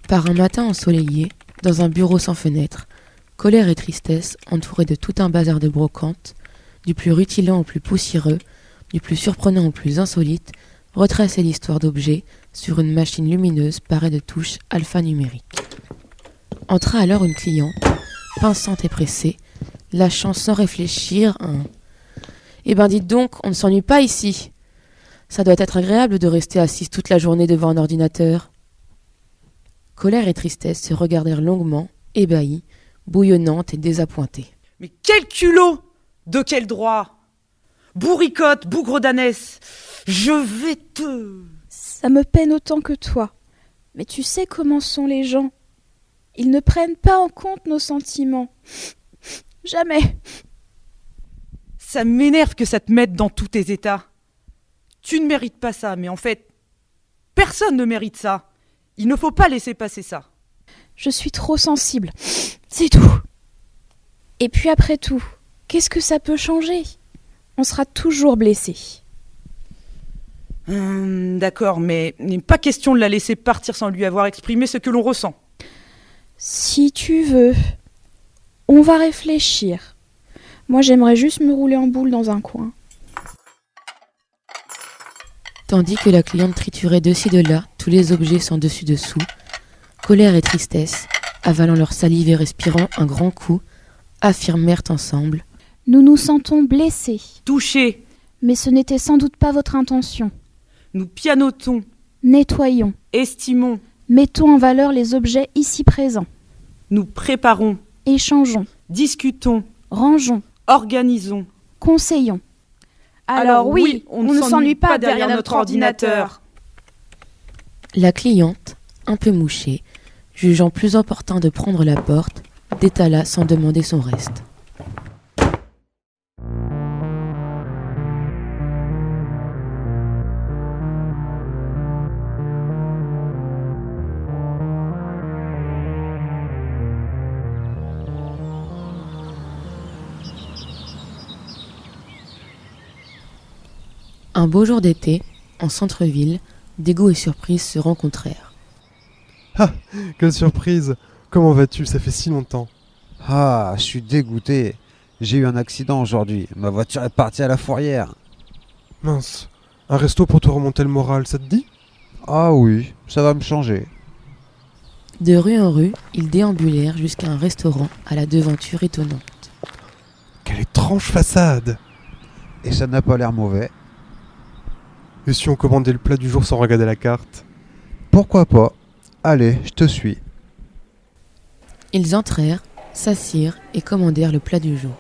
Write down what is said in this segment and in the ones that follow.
Par un matin ensoleillé, dans un bureau sans fenêtre, colère et tristesse, entourés de tout un bazar de brocantes, du plus rutilant au plus poussiéreux, du plus surprenant au plus insolite, retraçaient l'histoire d'objets sur une machine lumineuse parée de touches alphanumériques. Entra alors une cliente, pinçante et pressée, lâchant sans réfléchir un « Eh ben dites donc, on ne s'ennuie pas ici. Ça doit être agréable de rester assise toute la journée devant un ordinateur. » Colère et tristesse se regardèrent longuement, ébahies, bouillonnantes et désappointées. « Mais quel culot! De quel droit? Bourricotte, bougre d'ânesse, je vais te... » Ça me peine autant que toi. Mais tu sais comment sont les gens. Ils ne prennent pas en compte nos sentiments. Jamais. Ça m'énerve que ça te mette dans tous tes états. Tu ne mérites pas ça, mais en fait, personne ne mérite ça. Il ne faut pas laisser passer ça. Je suis trop sensible. C'est tout. Et puis après tout, qu'est-ce que ça peut changer? On sera toujours blessé. D'accord, mais il n'est pas question de la laisser partir sans lui avoir exprimé ce que l'on ressent. Si tu veux, on va réfléchir. Moi, j'aimerais juste me rouler en boule dans un coin. Tandis que la cliente triturait de ci de là tous les objets sans dessus-dessous, colère et tristesse, avalant leur salive et respirant un grand coup, affirmèrent ensemble « Nous nous sentons blessés. Touchés. Mais ce n'était sans doute pas votre intention. Nous pianotons. Nettoyons. Estimons. Mettons en valeur les objets ici présents. Nous préparons. Échangeons. Discutons. Rangeons. Organisons. Conseillons. Alors oui, on ne s'ennuie pas derrière notre ordinateur. » La cliente, un peu mouchée, jugeant plus opportun de prendre la porte, détala sans demander son reste. Un beau jour d'été, en centre-ville, Dégoût et Surprise se rencontrèrent. « Ah, quelle surprise! Comment vas-tu? Ça fait si longtemps. » « Ah, je suis dégoûté. J'ai eu un accident aujourd'hui. Ma voiture est partie à la fourrière. » »« Mince, un resto pour te remonter le moral, ça te dit? » »« Ah oui, ça va me changer. » De rue en rue, ils déambulèrent jusqu'à un restaurant à la devanture étonnante. « Quelle étrange façade! » »« Et ça n'a pas l'air mauvais. » »« Et si on commandait le plat du jour sans regarder la carte? » »« Pourquoi pas? Allez, je te suis. » Ils entrèrent, s'assirent et commandèrent le plat du jour.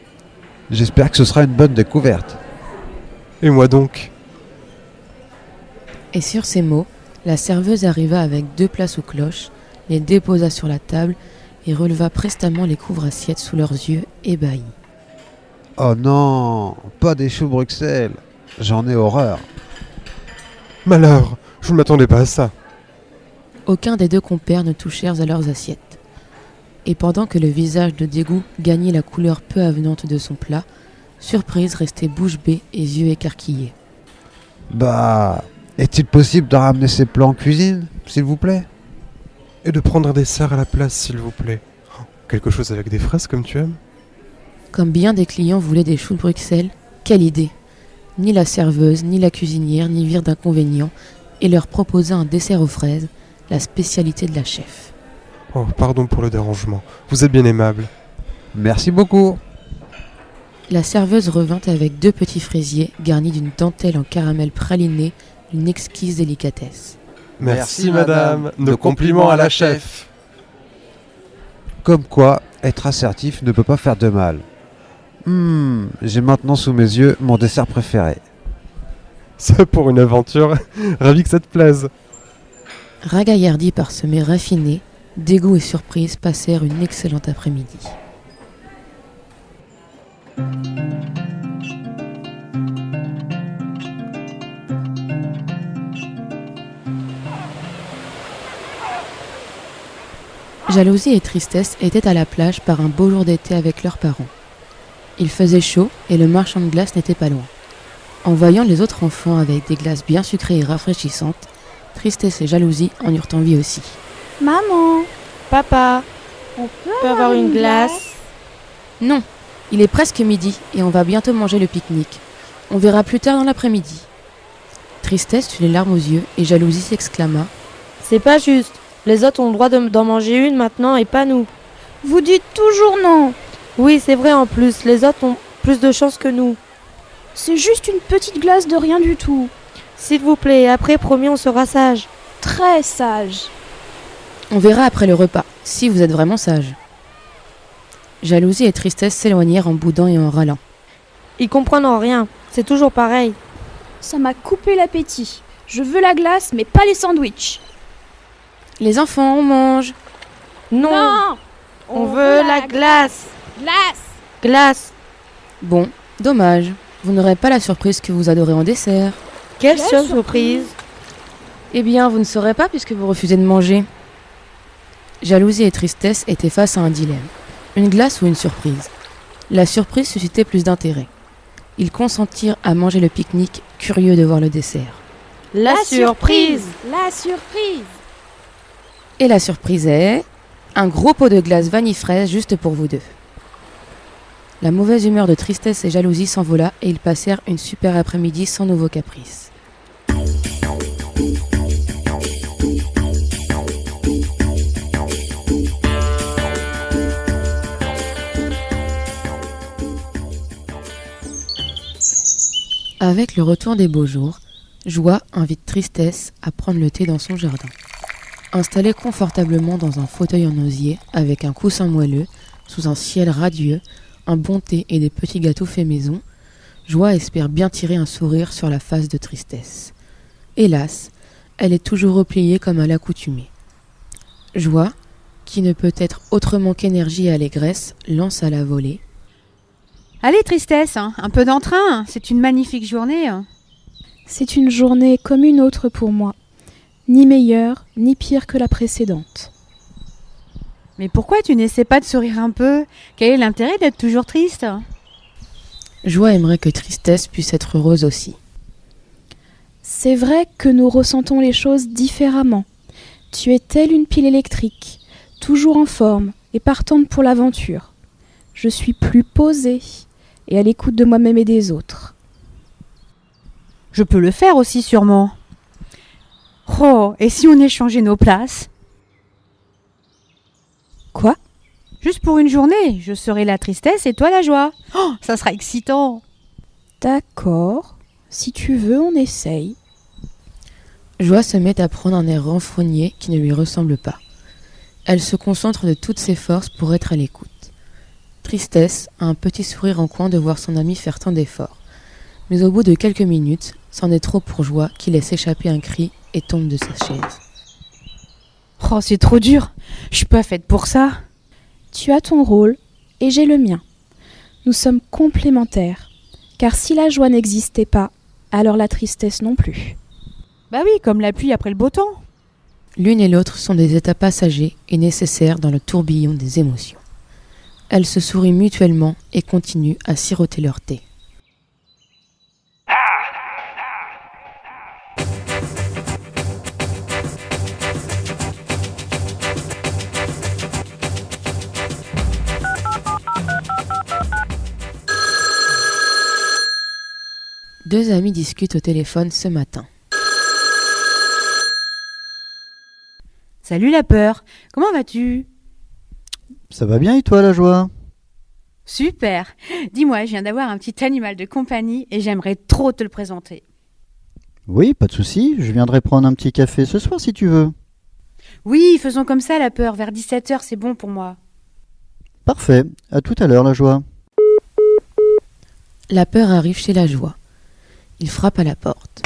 « J'espère que ce sera une bonne découverte. » »« Et moi donc ?» Et sur ces mots, la serveuse arriva avec 2 plats sous cloche, les déposa sur la table et releva prestement les couvre-assiettes sous leurs yeux ébahis. « Oh non, pas des choux Bruxelles. J'en ai horreur. » « Malheur, je ne m'attendais pas à ça. » Aucun des 2 compères ne touchèrent à leurs assiettes. Et pendant que le visage de Dégoût gagnait la couleur peu avenante de son plat, Surprise restait bouche bée et yeux écarquillés. « Bah, est-il possible de ramener ces plats en cuisine, s'il vous plaît? » « Et de prendre un dessert à la place, s'il vous plaît. Quelque chose avec des fraises comme tu aimes. » Comme bien des clients voulaient des choux de Bruxelles, quelle idée! Ni la serveuse, ni la cuisinière n'y virent d'inconvénient et leur proposa un dessert aux fraises, la spécialité de la chef. « Oh, pardon pour le dérangement. Vous êtes bien aimable. »« Merci beaucoup. » La serveuse revint avec 2 petits fraisiers garnis d'une dentelle en caramel praliné, une exquise délicatesse. « Merci madame. Nos compliments à la chef. » Comme quoi, être assertif ne peut pas faire de mal. J'ai maintenant sous mes yeux mon dessert préféré. Ça pour une aventure. Ravi que ça te plaise. Ragaillardi par ce mets raffiné, Dégoût et Surprise passèrent une excellente après-midi. Jalousie et tristesse étaient à la plage par un beau jour d'été avec leurs parents. Il faisait chaud et le marchand de glace n'était pas loin. En voyant les autres enfants avec des glaces bien sucrées et rafraîchissantes, tristesse et jalousie en eurent envie aussi. Maman, Papa, on peut avoir une glace? Non, il est presque midi et on va bientôt manger le pique-nique. On verra plus tard dans l'après-midi. Tristesse eut les larmes aux yeux et jalousie s'exclama. C'est pas juste. Les autres ont le droit d'en manger une maintenant et pas nous. Vous dites toujours non. Oui, c'est vrai en plus. Les autres ont plus de chance que nous. C'est juste une petite glace de rien du tout. S'il vous plaît, après, promis, on sera sage. Très sage. On verra après le repas, si vous êtes vraiment sage. Jalousie et tristesse s'éloignèrent en boudant et en râlant. Ils comprennent rien. C'est toujours pareil. Ça m'a coupé l'appétit. Je veux la glace, mais pas les sandwichs. Les enfants, on mange. Non, on veut la glace. Glace. Glace. Bon, dommage. Vous n'aurez pas la surprise que vous adorez en dessert. Quelle surprise. Eh bien, vous ne saurez pas puisque vous refusez de manger. Jalousie et tristesse étaient face à un dilemme. Une glace ou une surprise? La surprise suscitait plus d'intérêt. Ils consentirent à manger le pique-nique, curieux de voir le dessert. La surprise. La surprise. Et la surprise est... un gros pot de glace vanille fraise juste pour vous deux. La mauvaise humeur de tristesse et jalousie s'envola et ils passèrent une super après-midi sans nouveaux caprices. Avec le retour des beaux jours, Joie invite Tristesse à prendre le thé dans son jardin. Installée confortablement dans un fauteuil en osier, avec un coussin moelleux, sous un ciel radieux, un bon thé et des petits gâteaux faits maison, Joie espère bien tirer un sourire sur la face de Tristesse. Hélas, elle est toujours repliée comme à l'accoutumée. Joie, qui ne peut être autrement qu'énergie et allégresse, lance à la volée. Allez, Tristesse, un peu d'entrain, c'est une magnifique journée. C'est une journée comme une autre pour moi. Ni meilleure, ni pire que la précédente. Mais pourquoi tu n'essaies pas de sourire un peu? Quel est l'intérêt d'être toujours triste? Joie aimerait que Tristesse puisse être heureuse aussi. C'est vrai que nous ressentons les choses différemment. Tu es telle une pile électrique, toujours en forme et partante pour l'aventure. Je suis plus posée et à l'écoute de moi-même et des autres. Je peux le faire aussi sûrement. Oh, et si on échangeait nos places? Quoi? Juste pour une journée, je serai la tristesse et toi la joie. Oh, ça sera excitant. D'accord. Si tu veux, on essaye. Joie se met à prendre un air renfrogné qui ne lui ressemble pas. Elle se concentre de toutes ses forces pour être à l'écoute. Tristesse a un petit sourire en coin de voir son ami faire tant d'efforts. Mais au bout de quelques minutes, c'en est trop pour Joie qui laisse échapper un cri et tombe de sa chaise. Oh, c'est trop dur. Je suis pas faite pour ça. Tu as ton rôle et j'ai le mien. Nous sommes complémentaires. Car si la joie n'existait pas, alors la tristesse non plus. Bah oui, comme la pluie après le beau temps. L'une et l'autre sont des états passagers et nécessaires dans le tourbillon des émotions. Elles se sourient mutuellement et continuent à siroter leur thé. Deux amis discutent au téléphone ce matin. Salut la peur, comment vas-tu? Ça va bien et toi, la joie? Super. Dis-moi, je viens d'avoir un petit animal de compagnie et j'aimerais trop te le présenter. Oui, pas de souci, je viendrai prendre un petit café ce soir si tu veux. Oui, faisons comme ça la peur, vers 17h c'est bon pour moi. Parfait, à tout à l'heure, la joie. La peur arrive chez la joie. Il frappe à la porte.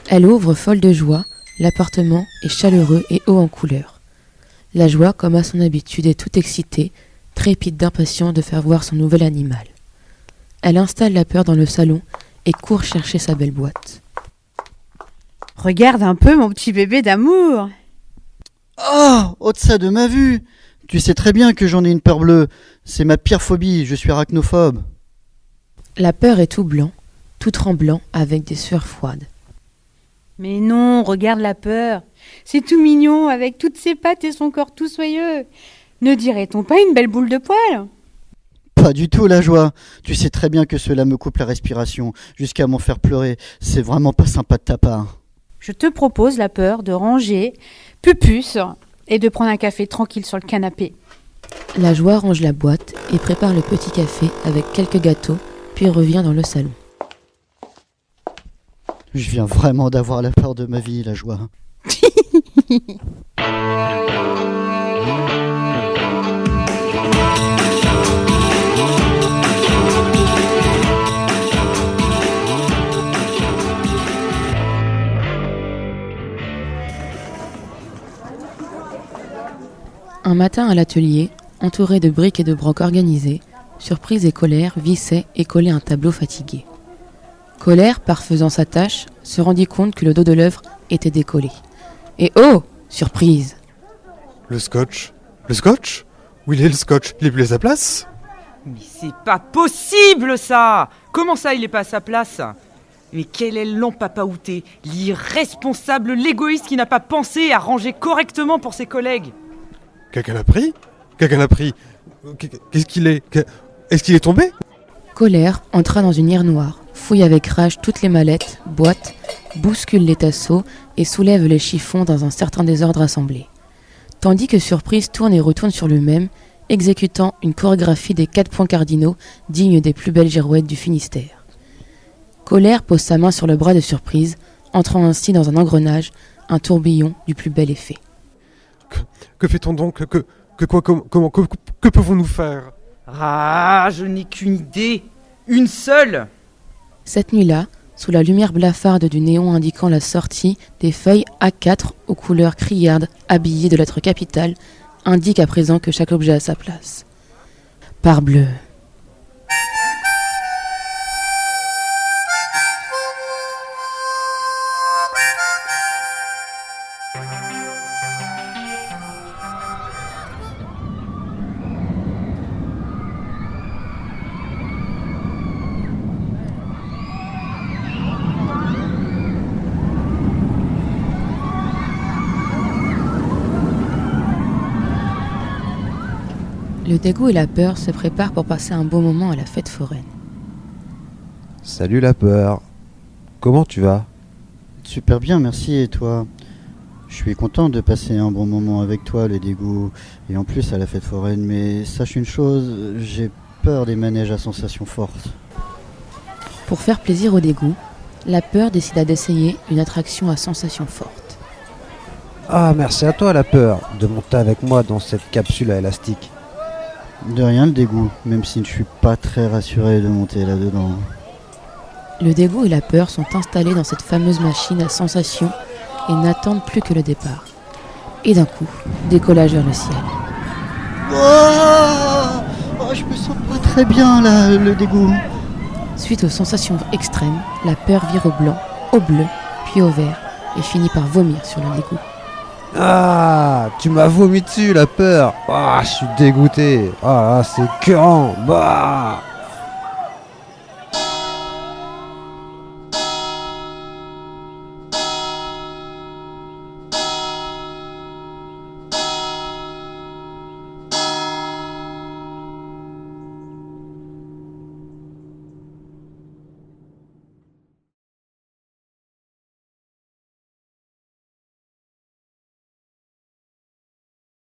Elle ouvre folle de joie. L'appartement est chaleureux et haut en couleur. La joie, comme à son habitude, est toute excitée, trépide d'impatience de faire voir son nouvel animal. Elle installe la peur dans le salon et court chercher sa belle boîte. Regarde un peu mon petit bébé d'amour. Oh, ôte ça de ma vue! Tu sais très bien que j'en ai une peur bleue. C'est ma pire phobie, je suis arachnophobe. La peur est tout blanc, tout tremblant avec des sueurs froides. Mais non, regarde la peur. C'est tout mignon avec toutes ses pattes et son corps tout soyeux. Ne dirait-on pas une belle boule de poil? Pas du tout, la joie. Tu sais très bien que cela me coupe la respiration, jusqu'à m'en faire pleurer. C'est vraiment pas sympa de ta part. Je te propose, la peur, de ranger Pupus et de prendre un café tranquille sur le canapé. La joie range la boîte et prépare le petit café avec quelques gâteaux, puis revient dans le salon. Je viens vraiment d'avoir la peur de ma vie, la joie. Un matin à l'atelier, entouré de briques et de brocs organisés, Surprise et Colère vissaient et collaient un tableau fatigué. Colère, parfaisant sa tâche, se rendit compte que le dos de l'œuvre était décollé. Et oh, surprise! Le scotch? Le scotch? Où il est le scotch? Il est plus à sa place? Mais c'est pas possible ça! Comment ça il est pas à sa place? Mais quel est l'empapaouté, l'irresponsable, l'égoïste qui n'a pas pensé à ranger correctement pour ses collègues? Quelqu'un l'a pris? Quelqu'un l'a pris? Qu'est-ce qu'il est? Est-ce qu'il est tombé? Colère entra dans une île noire, fouille avec rage toutes les mallettes, boîtes, bouscule les tasseaux et soulève les chiffons dans un certain désordre assemblé. Tandis que Surprise tourne et retourne sur lui-même, exécutant une chorégraphie des 4 points cardinaux dignes des plus belles girouettes du Finistère. Colère pose sa main sur le bras de Surprise, entrant ainsi dans un engrenage, un tourbillon du plus bel effet. Que fait-on donc? Que pouvons-nous faire? Ah, je n'ai qu'une idée, une seule! Cette nuit-là, sous la lumière blafarde du néon indiquant la sortie, des feuilles A4 aux couleurs criardes habillées de lettres capitales indiquent à présent que chaque objet a sa place. Parbleu! Le dégoût et la peur se préparent pour passer un beau moment à la fête foraine. Salut la peur. Comment tu vas? Super bien, merci, et toi? Je suis content de passer un bon moment avec toi, le dégoût, et en plus à la fête foraine, mais sache une chose, j'ai peur des manèges à sensations fortes. Pour faire plaisir au dégoût, la peur décida d'essayer une attraction à sensations fortes. Ah, merci à toi la peur de monter avec moi dans cette capsule à élastique. De rien, le dégoût, même si je suis pas très rassuré de monter là-dedans. Le dégoût et la peur sont installés dans cette fameuse machine à sensations et n'attendent plus que le départ. Et d'un coup, décollage vers le ciel. Oh, je me sens pas très bien là, le dégoût. Suite aux sensations extrêmes, la peur vire au blanc, au bleu, puis au vert et finit par vomir sur le dégoût. Ah, tu m'as vomi dessus la peur. Ah, je suis dégoûté. Ah, c'est écœurant. Bah.